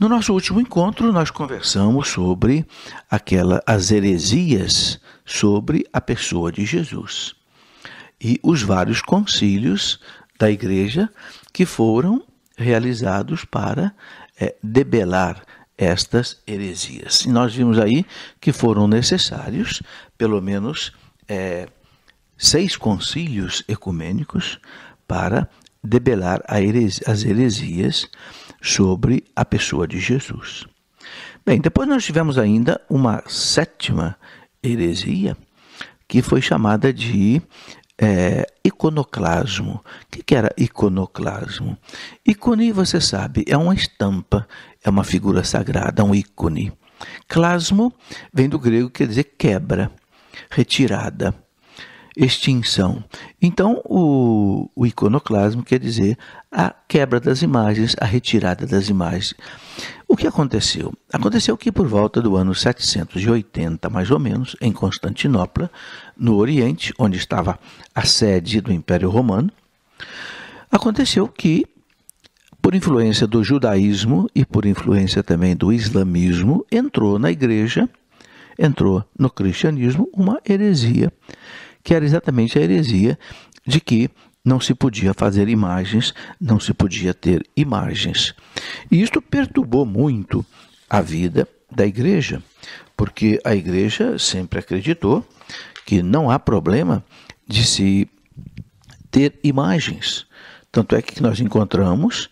No nosso último encontro, nós conversamos sobre as heresias sobre a pessoa de Jesus e os vários concílios da igreja que foram realizados para debelar estas heresias. E nós vimos aí que foram necessários pelo menos 6 concílios ecumênicos para debelar as heresias sobre a pessoa de Jesus. Bem, depois nós tivemos ainda uma 7ª heresia, que foi chamada de iconoclasmo. O que era iconoclasmo? Ícone, você sabe, é uma estampa, é uma figura sagrada, um ícone. Clasmo vem do grego, quer dizer quebra, retirada, extinção. Então, o iconoclasmo quer dizer a quebra das imagens, a retirada das imagens. O que aconteceu? Aconteceu que por volta do ano 780, mais ou menos, em Constantinopla, no Oriente, onde estava a sede do Império Romano, aconteceu que, por influência do judaísmo e por influência também do islamismo, entrou na igreja, entrou no cristianismo uma heresia, que era exatamente a heresia de que não se podia fazer imagens, não se podia ter imagens. E isto perturbou muito a vida da igreja, porque a igreja sempre acreditou que não há problema de se ter imagens. Tanto é que nós encontramos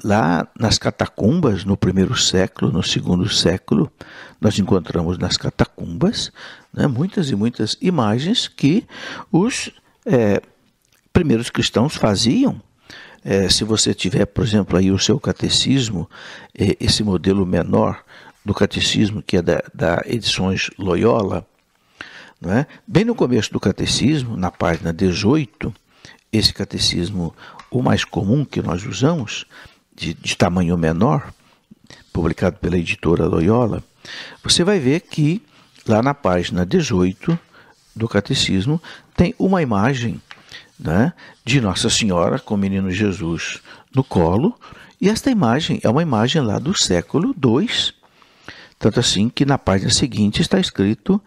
lá nas catacumbas, no 1º século, no 2º século, nós encontramos nas catacumbas muitas e muitas imagens que os primeiros cristãos faziam. Se você tiver, por exemplo, aí o seu catecismo, esse modelo menor do catecismo, que é da Edições Loyola, não é? Bem no começo do catecismo, na página 18, esse catecismo, o mais comum que nós usamos, de tamanho menor, publicado pela editora Loyola, você vai ver que lá na página 18 do catecismo tem uma imagem de Nossa Senhora com o menino Jesus no colo, e esta imagem é uma imagem lá do século II, tanto assim que na página seguinte está escrito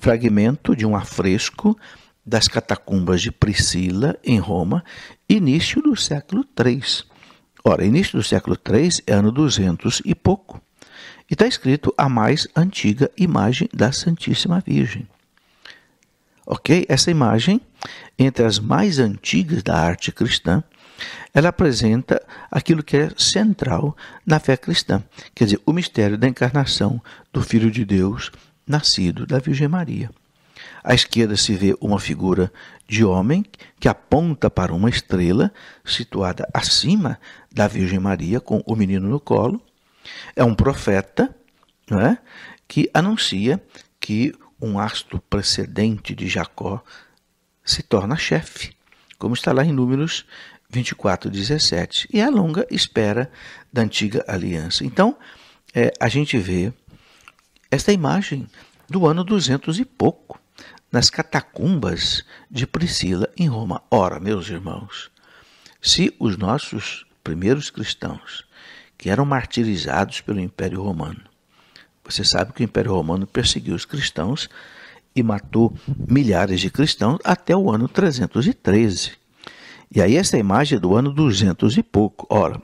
fragmento de um afresco das catacumbas de Priscila, em Roma, início do século III. Ora, início do século III é ano 200 e pouco. E está escrito a mais antiga imagem da Santíssima Virgem. Ok? Essa imagem, entre as mais antigas da arte cristã, ela apresenta aquilo que é central na fé cristã. Quer dizer, o mistério da encarnação do Filho de Deus, nascido da Virgem Maria. À esquerda se vê uma figura de homem que aponta para uma estrela situada acima da Virgem Maria com o menino no colo. É um profeta, que anuncia que um astro precedente de Jacó se torna chefe, como está lá em Números 24:17. E é a longa espera da antiga aliança. Então, a gente vê esta imagem do ano 200 e pouco, nas catacumbas de Priscila, em Roma. Ora, meus irmãos, se os nossos primeiros cristãos, que eram martirizados pelo Império Romano, você sabe que o Império Romano perseguiu os cristãos e matou milhares de cristãos até o ano 313. E aí essa imagem é do ano 200 e pouco. Ora,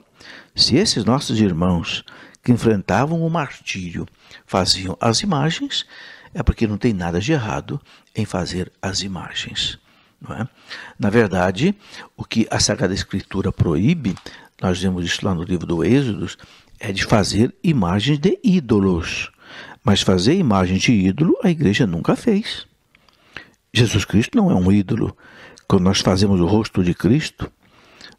se esses nossos irmãos que enfrentavam o martírio faziam as imagens, é porque não tem nada de errado em fazer as imagens. Não é? Na verdade, o que a Sagrada Escritura proíbe, nós vemos isso lá no livro do Êxodo, é de fazer imagens de ídolos. Mas fazer imagem de ídolo, a igreja nunca fez. Jesus Cristo não é um ídolo. Quando nós fazemos o rosto de Cristo,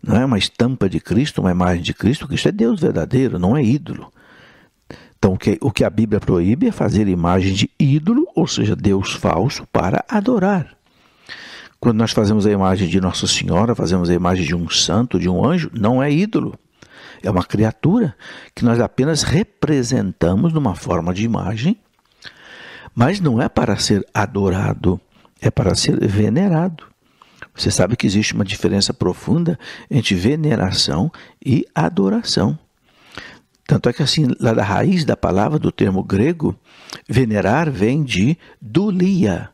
não é uma estampa de Cristo, uma imagem de Cristo, Cristo é Deus verdadeiro, não é ídolo. Então, o que a Bíblia proíbe é fazer imagem de ídolo, ou seja, Deus falso, para adorar. Quando nós fazemos a imagem de Nossa Senhora, fazemos a imagem de um santo, de um anjo, não é ídolo. É uma criatura que nós apenas representamos numa forma de imagem, mas não é para ser adorado, é para ser venerado. Você sabe que existe uma diferença profunda entre veneração e adoração. Tanto é que assim, lá da raiz da palavra, do termo grego, venerar vem de dulia,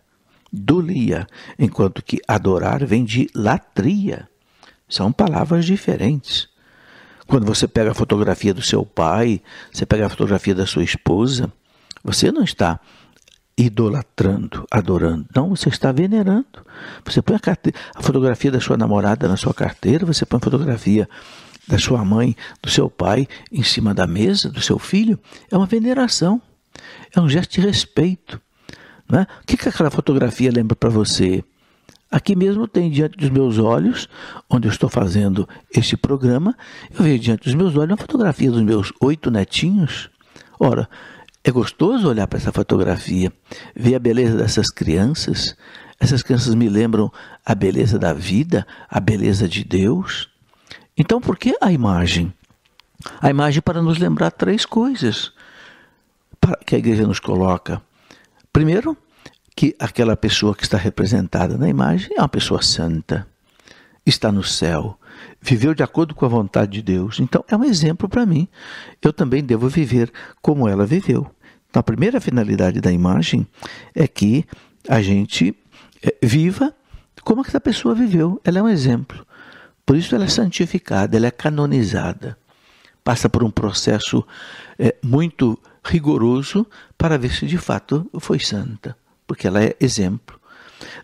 enquanto que adorar vem de latria. São palavras diferentes. Quando você pega a fotografia do seu pai, você pega a fotografia da sua esposa, você não está idolatrando, adorando. Não, você está venerando. Você põe a fotografia da sua namorada na sua carteira, você põe a fotografia da sua mãe, do seu pai, em cima da mesa, do seu filho. É uma veneração. É um gesto de respeito. Não é? O que aquela fotografia lembra para você? Aqui mesmo tem diante dos meus olhos, onde eu estou fazendo este programa, eu vejo diante dos meus olhos uma fotografia dos meus 8 netinhos. Ora, é gostoso olhar para essa fotografia, ver a beleza dessas crianças. Essas crianças me lembram a beleza da vida, a beleza de Deus. Então, por que a imagem? A imagem para nos lembrar 3 coisas que a igreja nos coloca. Primeiro, que aquela pessoa que está representada na imagem é uma pessoa santa, está no céu, viveu de acordo com a vontade de Deus. Então, é um exemplo para mim. Eu também devo viver como ela viveu. Então, a primeira finalidade da imagem é que a gente viva como essa pessoa viveu. Ela é um exemplo. Por isso ela é santificada, ela é canonizada. Passa por um processo muito rigoroso para ver se de fato foi santa, porque ela é exemplo.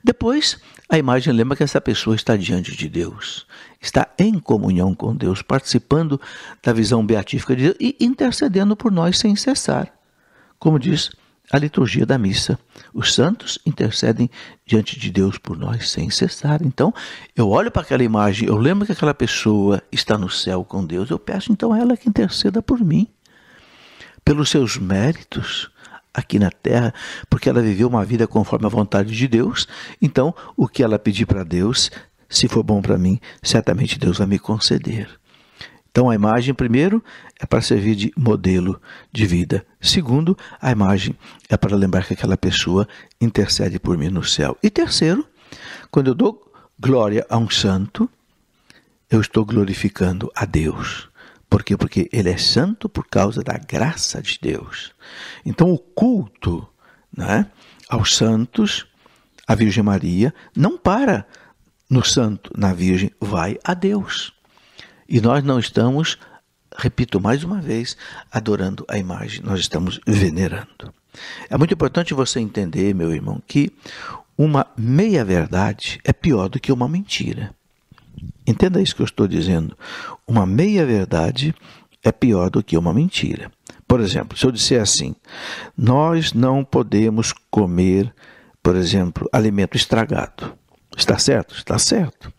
Depois, a imagem lembra que essa pessoa está diante de Deus, está em comunhão com Deus, participando da visão beatífica de Deus e intercedendo por nós sem cessar. Como diz a liturgia da missa, os santos intercedem diante de Deus por nós sem cessar. Então, eu olho para aquela imagem, eu lembro que aquela pessoa está no céu com Deus, eu peço então a ela que interceda por mim, pelos seus méritos aqui na terra, porque ela viveu uma vida conforme a vontade de Deus. Então, o que ela pedir para Deus, se for bom para mim, certamente Deus vai me conceder. Então, a imagem, primeiro, é para servir de modelo de vida. Segundo, a imagem é para lembrar que aquela pessoa intercede por mim no céu. E terceiro, quando eu dou glória a um santo, eu estou glorificando a Deus. Por quê? Porque ele é santo por causa da graça de Deus. Então, o culto, né, aos santos, à Virgem Maria, não para no santo, na Virgem, vai a Deus. E nós não estamos, repito mais uma vez, adorando a imagem, nós estamos venerando. É muito importante você entender, meu irmão, que uma meia-verdade é pior do que uma mentira. Entenda isso que eu estou dizendo. Uma meia-verdade é pior do que uma mentira. Por exemplo, se eu disser assim, nós não podemos comer, por exemplo, alimento estragado. Está certo? Está certo.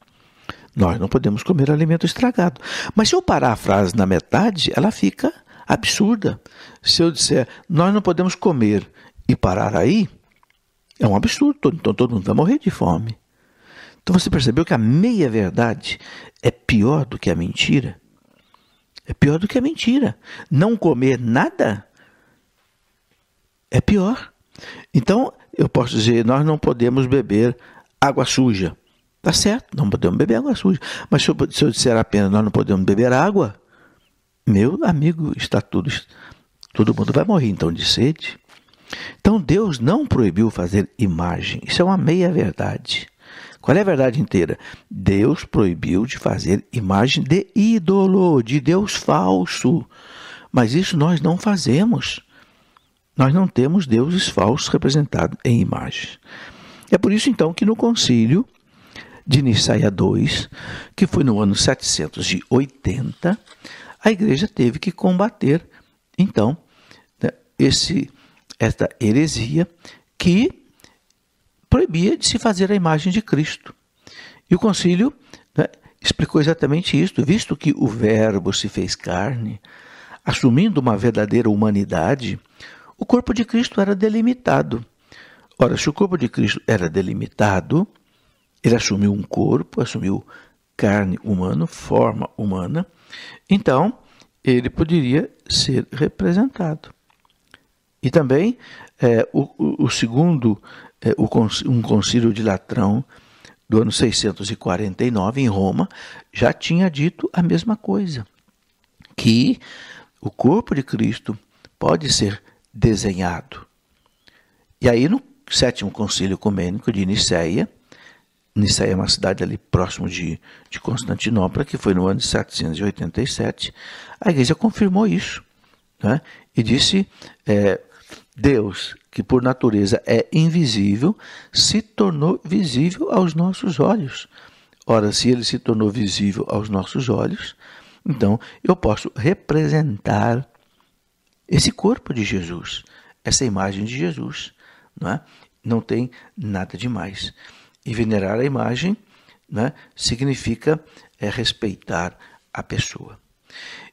Nós não podemos comer alimento estragado. Mas se eu parar a frase na metade, ela fica absurda. Se eu disser, nós não podemos comer e parar aí, é um absurdo. Então todo mundo vai morrer de fome. Então você percebeu que a meia-verdade é pior do que a mentira? É pior do que a mentira. Não comer nada é pior. Então eu posso dizer, nós não podemos beber água suja. Tá certo, não podemos beber água suja. Mas se eu disser apenas nós não podemos beber água, meu amigo, todo mundo vai morrer então de sede. Então Deus não proibiu fazer imagem. Isso é uma meia-verdade. Qual é a verdade inteira? Deus proibiu de fazer imagem de ídolo, de Deus falso. Mas isso nós não fazemos. Nós não temos deuses falsos representados em imagens. É por isso então que no concílio de Nicéia II, que foi no ano 780, a igreja teve que combater, então, esta heresia que proibia de se fazer a imagem de Cristo. E o concílio explicou exatamente isso, visto que o Verbo se fez carne, assumindo uma verdadeira humanidade, o corpo de Cristo era delimitado. Ora, se o corpo de Cristo era delimitado, ele assumiu um corpo, assumiu carne humana, forma humana, então ele poderia ser representado. E também um concílio de Latrão do ano 649 em Roma já tinha dito a mesma coisa, que O corpo de Cristo pode ser desenhado. E aí no 7º Concílio Ecumênico de Nicéia é uma cidade ali próximo de Constantinopla, que foi no ano de 787, a igreja confirmou isso, né? E disse, Deus, que por natureza é invisível, se tornou visível aos nossos olhos. Ora, se ele se tornou visível aos nossos olhos, então eu posso representar esse corpo de Jesus, essa imagem de Jesus, não é? Não tem nada de mais. E venerar a imagem, né, significa respeitar a pessoa.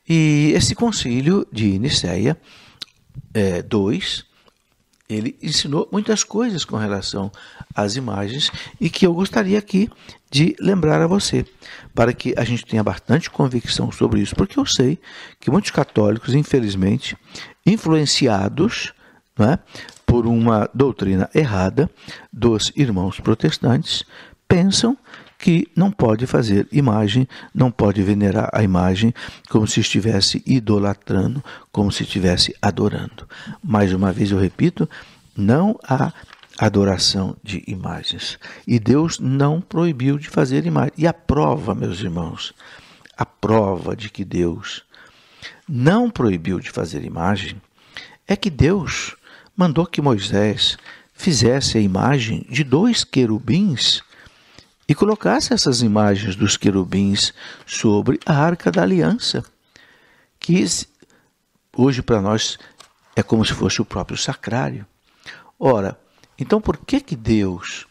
E esse concílio de Nicéia II, ele ensinou muitas coisas com relação às imagens e que eu gostaria aqui de lembrar a você, para que a gente tenha bastante convicção sobre isso, porque eu sei que muitos católicos, infelizmente, influenciados, né, por uma doutrina errada dos irmãos protestantes, pensam que não pode fazer imagem, não pode venerar a imagem como se estivesse idolatrando, como se estivesse adorando. Mais uma vez eu repito, não há adoração de imagens. E Deus não proibiu de fazer imagem. E a prova, meus irmãos, a prova de que Deus não proibiu de fazer imagem é que Deus mandou que Moisés fizesse a imagem de 2 querubins e colocasse essas imagens dos querubins sobre a Arca da Aliança, que hoje para nós é como se fosse o próprio sacrário. Ora, então por que Deus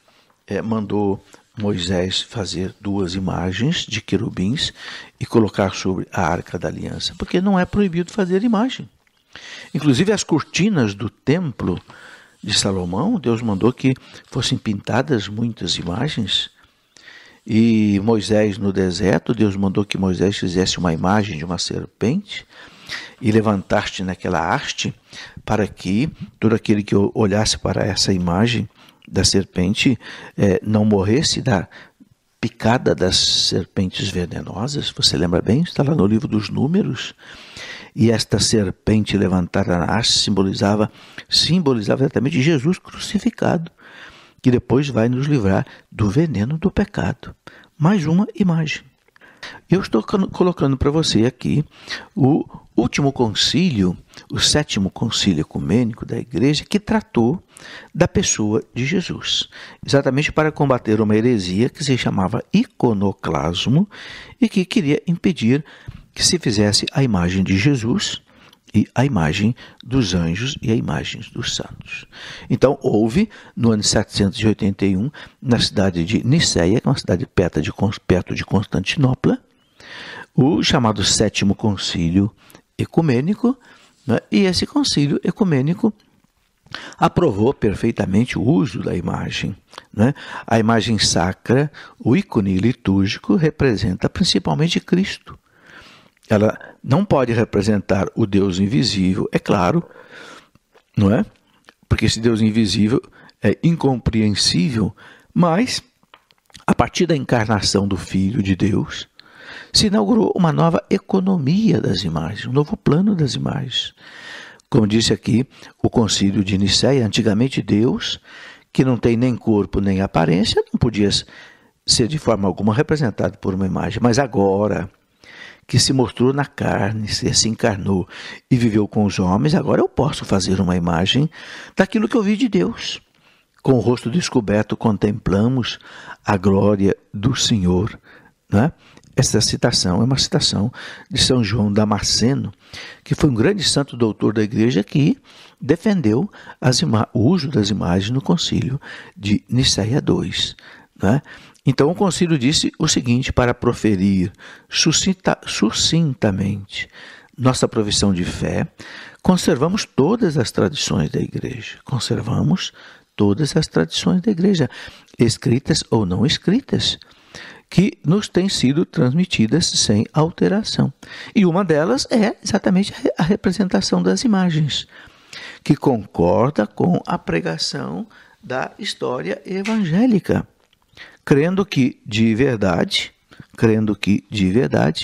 mandou Moisés fazer 2 imagens de querubins e colocar sobre a Arca da Aliança? Porque não é proibido fazer imagem. Inclusive as cortinas do templo de Salomão, Deus mandou que fossem pintadas muitas imagens. E Moisés no deserto, Deus mandou que Moisés fizesse uma imagem de uma serpente e levantaste naquela haste para que todo aquele que olhasse para essa imagem da serpente não morresse da picada das serpentes venenosas. Você lembra bem? Está lá no livro dos Números. E esta serpente levantada na haste simbolizava exatamente Jesus crucificado, que depois vai nos livrar do veneno do pecado. Mais uma imagem. Eu estou colocando para você aqui o último concílio, o 7º Concílio Ecumênico da Igreja, que tratou da pessoa de Jesus, exatamente para combater uma heresia que se chamava iconoclasmo e que queria impedir que se fizesse a imagem de Jesus e a imagem dos anjos e a imagem dos santos. Então, houve, no ano de 781, na cidade de Nicéia, que é uma cidade perto de Constantinopla, o chamado 7º Concílio Ecumênico, né? E esse Concílio Ecumênico aprovou perfeitamente o uso da imagem, né? A imagem sacra, o ícone litúrgico, representa principalmente Cristo. Ela não pode representar o Deus invisível, é claro, não é? Porque esse Deus invisível é incompreensível, mas a partir da encarnação do Filho de Deus, se inaugurou uma nova economia das imagens, um novo plano das imagens. Como disse aqui o Concílio de Nicéia, antigamente Deus, que não tem nem corpo nem aparência, não podia ser de forma alguma representado por uma imagem, mas agora que se mostrou na carne, se encarnou e viveu com os homens, agora eu posso fazer uma imagem daquilo que eu vi de Deus. Com o rosto descoberto contemplamos a glória do Senhor, né? Essa citação é uma citação de São João Damasceno, que foi um grande santo doutor da igreja que defendeu o uso das imagens no concílio de Nicéia II, né? Então o concílio disse o seguinte, para proferir sucintamente nossa profissão de fé, conservamos todas as tradições da igreja. Conservamos todas as tradições da igreja, escritas ou não escritas, que nos têm sido transmitidas sem alteração. E uma delas é exatamente a representação das imagens, que concorda com a pregação da história evangélica, crendo que de verdade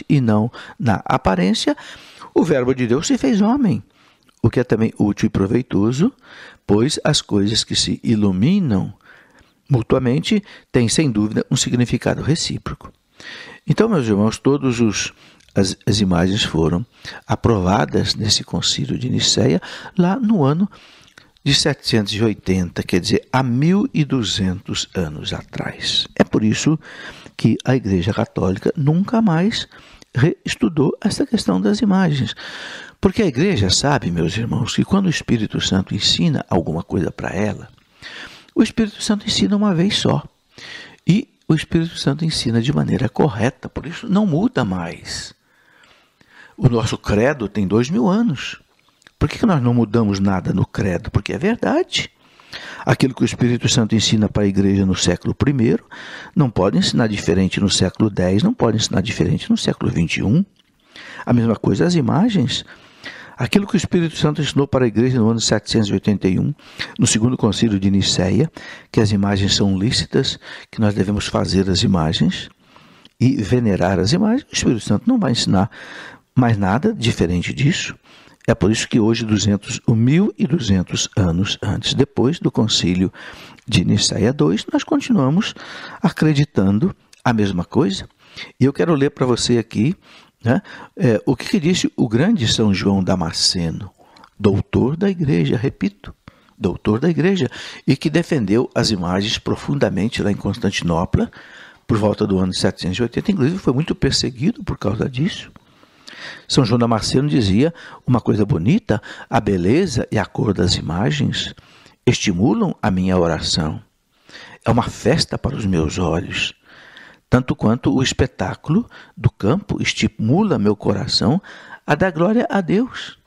e não na aparência, O Verbo de Deus se fez homem, o que é também útil e proveitoso, pois as coisas que se iluminam mutuamente têm, sem dúvida, um significado recíproco. Então, meus irmãos, as imagens foram aprovadas nesse concílio de Nicéia lá no ano de 780, quer dizer, há 1200 anos atrás. É por isso que a Igreja Católica nunca mais reestudou essa questão das imagens. Porque a Igreja sabe, meus irmãos, que quando o Espírito Santo ensina alguma coisa para ela, o Espírito Santo ensina uma vez só. E o Espírito Santo ensina de maneira correta, por isso não muda mais. O nosso credo tem 2000 anos. Por que nós não mudamos nada no credo? Porque é verdade. Aquilo que o Espírito Santo ensina para a igreja no século I, não pode ensinar diferente no século X, não pode ensinar diferente no século XXI. A mesma coisa as imagens. Aquilo que o Espírito Santo ensinou para a igreja no ano 781, no segundo concílio de Nicéia, que as imagens são lícitas, que nós devemos fazer as imagens e venerar as imagens, o Espírito Santo não vai ensinar mais nada diferente disso. É por isso que hoje, 1200 anos antes, depois do concílio de Nicéia II, nós continuamos acreditando a mesma coisa. E eu quero ler para você aqui, né, o que disse o grande São João Damasceno, doutor da igreja, repito, doutor da igreja, e que defendeu as imagens profundamente lá em Constantinopla, por volta do ano 780, inclusive foi muito perseguido por causa disso. São João Damasceno dizia uma coisa bonita: a beleza e a cor das imagens estimulam a minha oração. É uma festa para os meus olhos, tanto quanto o espetáculo do campo estimula meu coração a dar glória a Deus.